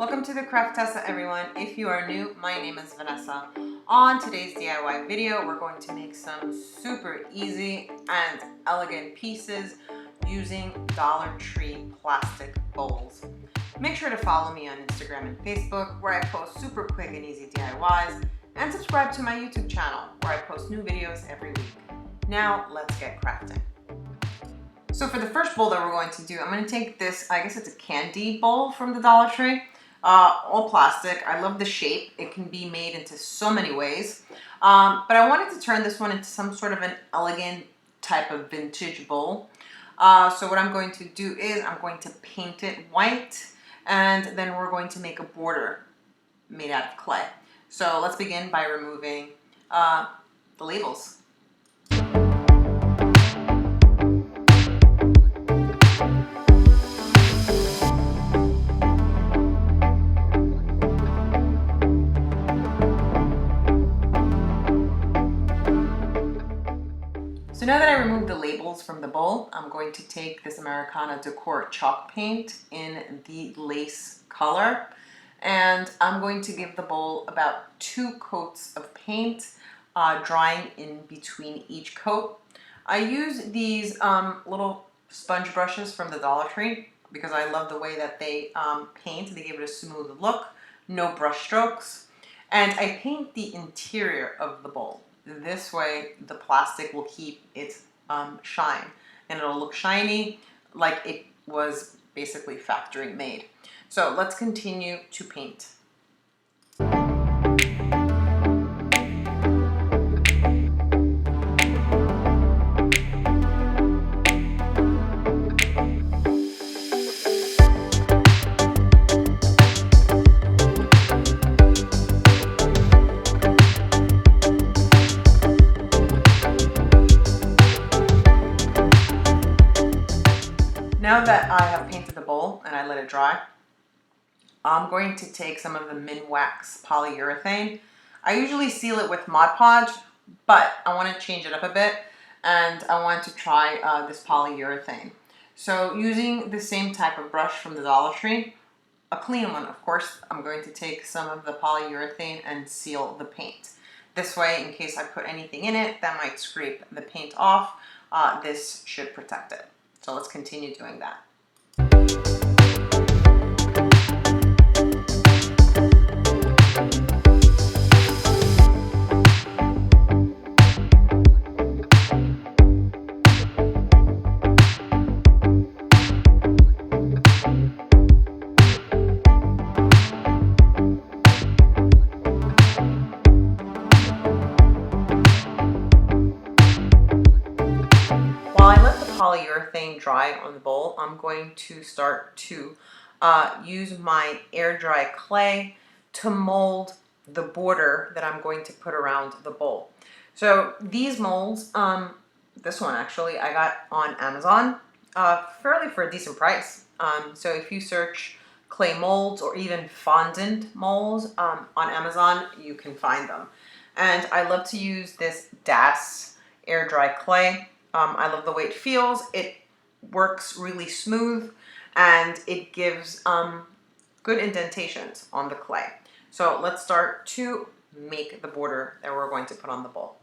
Welcome to the Craftessa, everyone. If you are new, my name is Vanessa. On today's DIY video, we're going to make some super easy and elegant pieces using Dollar Tree plastic bowls. Make sure to follow me on Instagram and Facebook, where I post super quick and easy DIYs, and subscribe to my YouTube channel, where I post new videos every week. Now, let's get crafting. So for the first bowl that we're going to do, I'm going to take this, I guess it's a candy bowl from the Dollar Tree. All plastic. I love the shape. It can be made into so many ways. But I wanted to turn this one into some sort of an elegant type of vintage bowl. So what I'm going to do is I'm going to paint it white, and then we're going to make a border made out of clay. So let's begin by removing the labels. So now that I removed the labels from the bowl, I'm going to take this Americana Decor chalk paint in the lace color, and I'm going to give the bowl about 2 coats of paint, drying in between each coat. I use these little sponge brushes from the Dollar Tree because I love the way that they paint. They give it a smooth look, no brush strokes, and I paint the interior of the bowl. This way the plastic will keep its shine, and it'll look shiny like it was basically factory made. So let's continue to paint. Now that I have painted the bowl and I let it dry, I'm going to take some of the Minwax polyurethane. I usually seal it with Mod Podge, but I want to change it up a bit, and I want to try this polyurethane. So using the same type of brush from the Dollar Tree, a clean one of course, I'm going to take some of the polyurethane and seal the paint. This way, in case I put anything in it that might scrape the paint off, this should protect it. So let's continue doing that. Polyurethane dry on the bowl, I'm going to start to use my air dry clay to mold the border that I'm going to put around the bowl. So these molds, this one actually I got on Amazon fairly for a decent price. So if you search clay molds or even fondant molds on Amazon, you can find them. And I love to use this DAS air dry clay. I love the way it feels. It works really smooth, and it gives good indentations on the clay. So let's start to make the border that we're going to put on the bowl.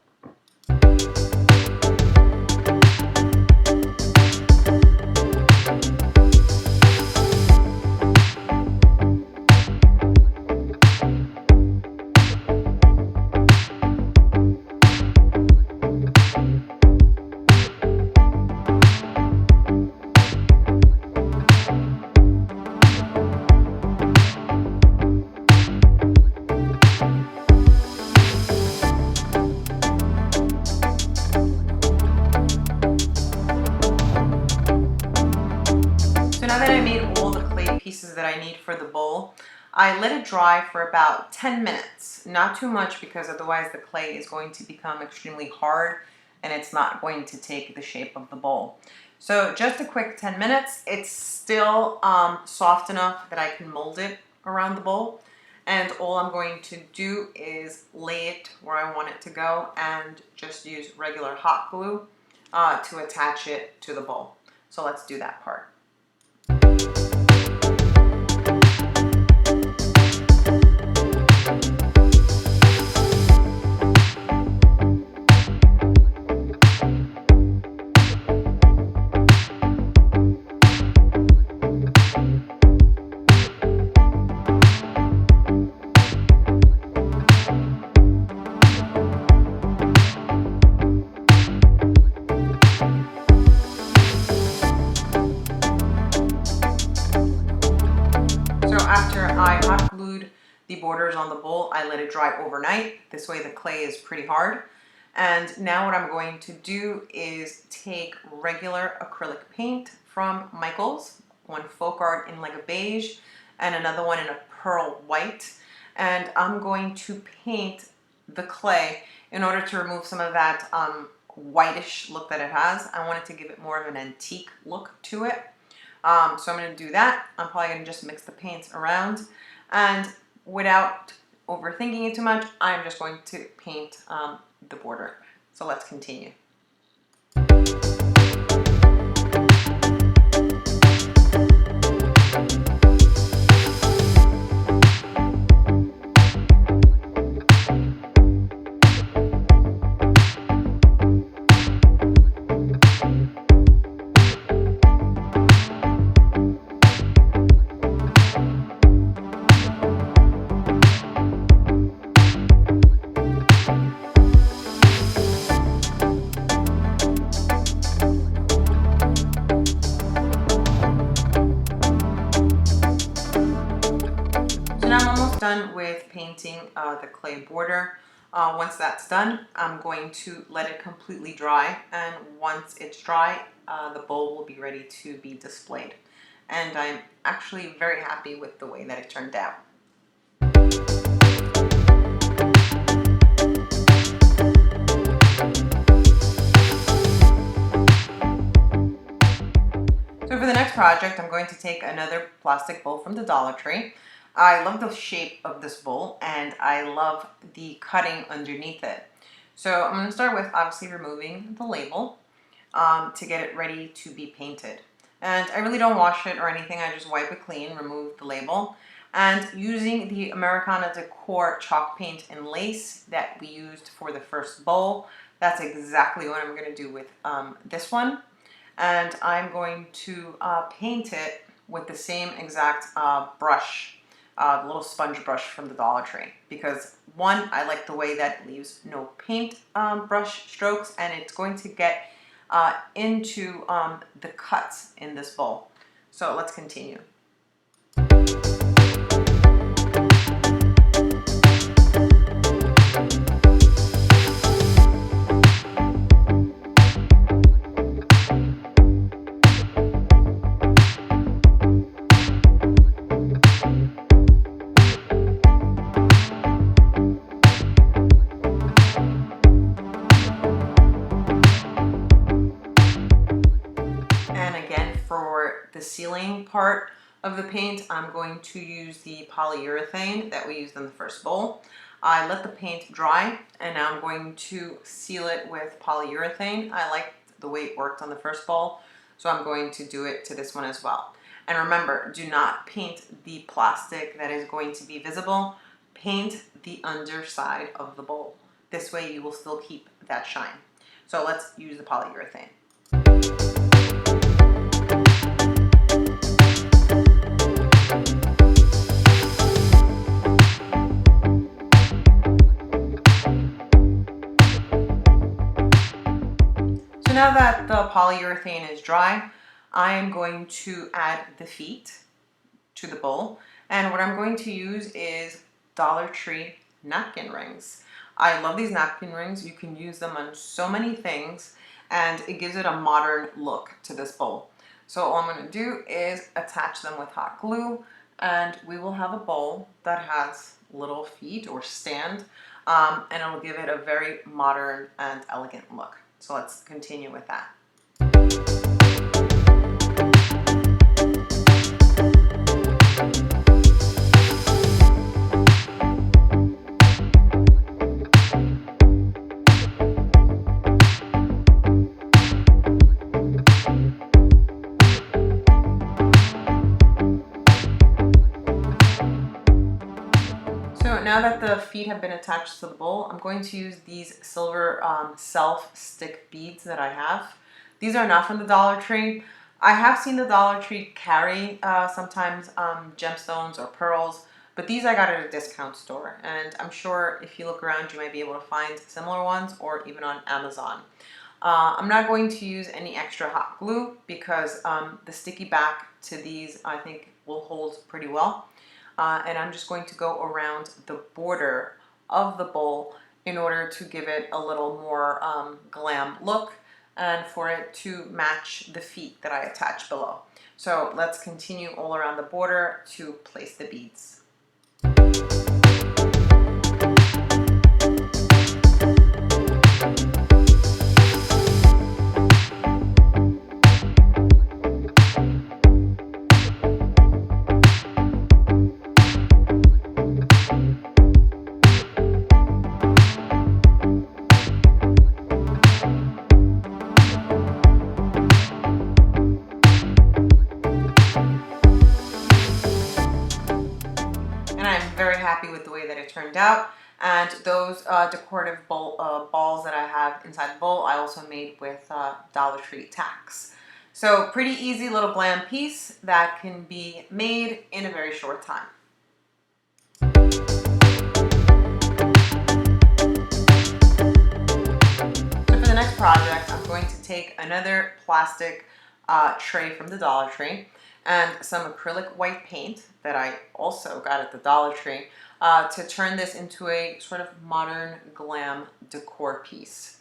Now that I made all the clay pieces that I need for the bowl, I let it dry for about 10 minutes. Not too much, because otherwise the clay is going to become extremely hard and it's not going to take the shape of the bowl. So just a quick 10 minutes. It's still soft enough that I can mold it around the bowl. And all I'm going to do is lay it where I want it to go and just use regular hot glue to attach it to the bowl. So let's do that part. after I hot glued the borders on the bowl, I let it dry overnight. This way the clay is pretty hard. And now what I'm going to do is take regular acrylic paint from Michael's, one folk art in like a beige and another one in a pearl white. And I'm going to paint the clay in order to remove some of that whitish look that it has. I wanted to give it more of an antique look to it. So I'm going to do that. I'm probably going to just mix the paints around, and without overthinking it too much, I'm just going to paint the border. So let's continue. Now I'm almost done with painting the clay border. Once that's done, I'm going to let it completely dry, and once it's dry, the bowl will be ready to be displayed. And I'm actually very happy with the way that it turned out. So for the next project, I'm going to take another plastic bowl from the Dollar Tree. I love the shape of this bowl, and I love the cutting underneath it. So I'm going to start with obviously removing the label to get it ready to be painted. And I really don't wash it or anything. I just wipe it clean, remove the label. And using the Americana Decor chalk paint and lace that we used for the first bowl, that's exactly what I'm going to do with this one. And I'm going to paint it with the same exact brush, the little sponge brush from the Dollar Tree, because one, I like the way that it leaves no paint brush strokes, and it's going to get into the cuts in this bowl. So let's continue. The sealing part of the paint, I'm going to use the polyurethane that we used in the first bowl. I let the paint dry, and now I'm going to seal it with polyurethane. I liked the way it worked on the first bowl, so I'm going to do it to this one as well. And remember, do not paint the plastic that is going to be visible. Paint the underside of the bowl. This way you will still keep that shine. So let's use the polyurethane. So now that the polyurethane is dry, I am going to add the feet to the bowl. And what I'm going to use is Dollar Tree napkin rings. I love these napkin rings. You can use them on so many things, and it gives it a modern look to this bowl. So all I'm going to do is attach them with hot glue, and we will have a bowl that has little feet or stand, and it'll give it a very modern and elegant look. So let's continue with that. So now that the feet have been attached to the bowl, I'm going to use these silver self-stick beads that I have. These are not from the Dollar Tree. I have seen the Dollar Tree carry sometimes gemstones or pearls, but these I got at a discount store, and I'm sure if you look around you might be able to find similar ones, or even on Amazon. I'm not going to use any extra hot glue because the sticky back to these I think will hold pretty well. and I'm just going to go around the border of the bowl in order to give it a little more glam look and for it to match the feet that I attach below. So let's continue all around the border to place the beads. And I'm very happy with the way that it turned out. And those decorative balls that I have inside the bowl, I also made with Dollar Tree tacks. So pretty easy little glam piece that can be made in a very short time. So for the next project, I'm going to take another plastic tray from the Dollar Tree and some acrylic white paint that I also got at the Dollar Tree to turn this into a sort of modern glam decor piece.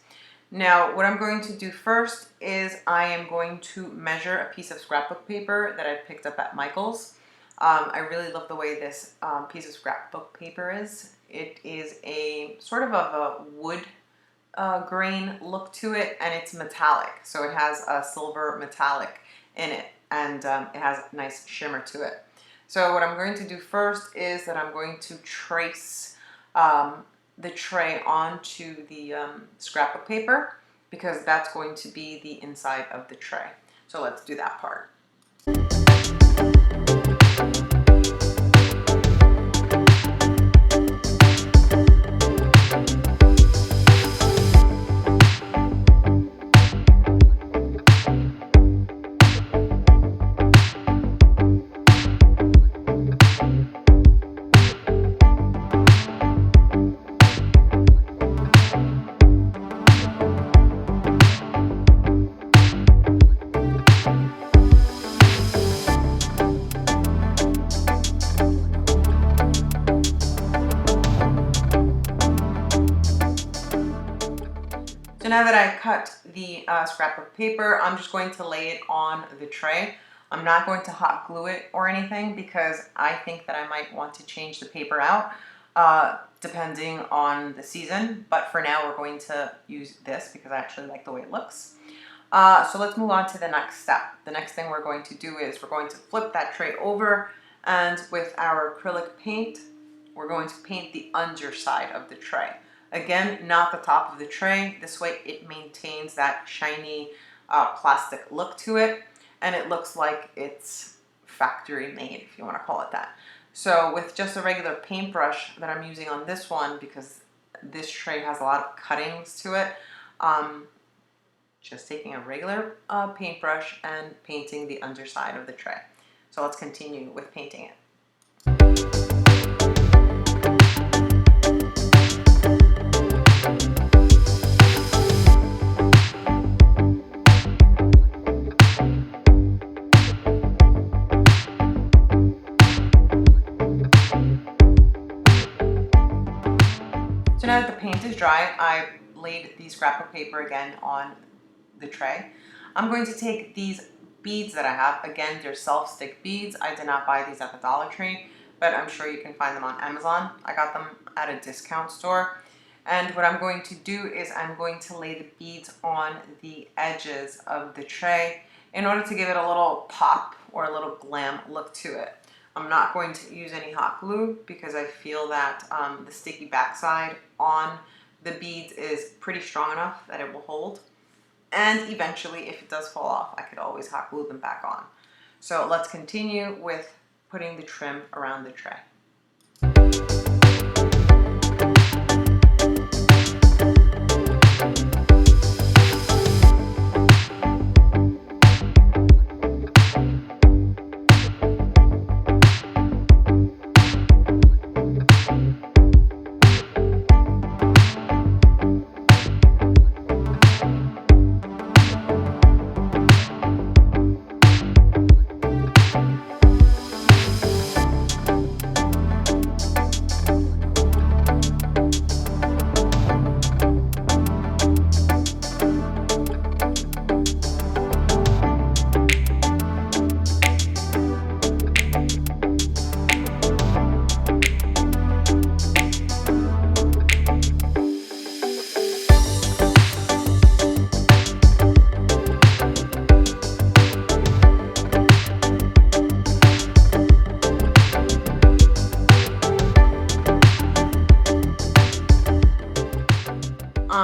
Now, what I'm going to do first is I am going to measure a piece of scrapbook paper that I picked up at Michael's. I really love the way this piece of scrapbook paper is. It is a sort of a wood grain look to it, and it's metallic. So it has a silver metallic in it, and it has a nice shimmer to it. So what I'm going to do first is that I'm going to trace the tray onto the scrapbook paper, because that's going to be the inside of the tray. So let's do that part. So now that I cut the scrapbook paper, I'm just going to lay it on the tray. I'm not going to hot glue it or anything because I think that I might want to change the paper out depending on the season. But for now, we're going to use this because I actually like the way it looks. So let's move on to the next step. The next thing we're going to do is we're going to flip that tray over, and with our acrylic paint, we're going to paint the underside of the tray. Again, not the top of the tray. This way it maintains that shiny plastic look to it, and it looks like it's factory made, if you want to call it that. So with just a regular paintbrush that I'm using on this one, because this tray has a lot of cuttings to it, just taking a regular paintbrush and painting the underside of the tray. So let's continue with painting it. So now that the paint is dry, I laid the scrapbook paper again on the tray. I'm going to take these beads that I have. Again, they're self-stick beads. I did not buy these at the Dollar Tree, but I'm sure you can find them on Amazon. I got them at a discount store. And what I'm going to do is I'm going to lay the beads on the edges of the tray in order to give it a little pop or a little glam look to it. I'm not going to use any hot glue because I feel that the sticky backside on the beads is pretty strong enough that it will hold. And eventually, if it does fall off, I could always hot glue them back on. So let's continue with putting the trim around the tray.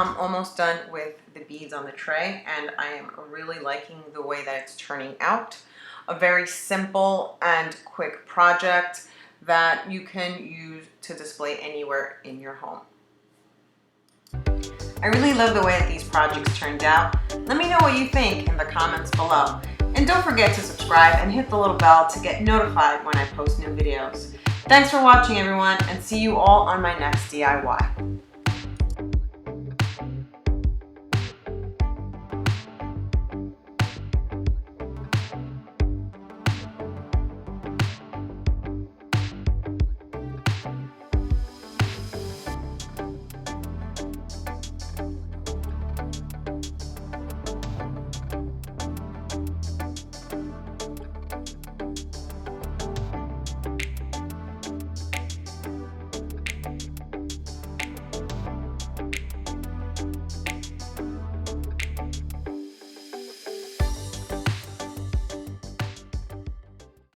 I'm almost done with the beads on the tray, and I am really liking the way that it's turning out. A very simple and quick project that you can use to display anywhere in your home. I really love the way that these projects turned out. Let me know what you think in the comments below. And don't forget to subscribe and hit the little bell to get notified when I post new videos. Thanks for watching, everyone, and see you all on my next DIY.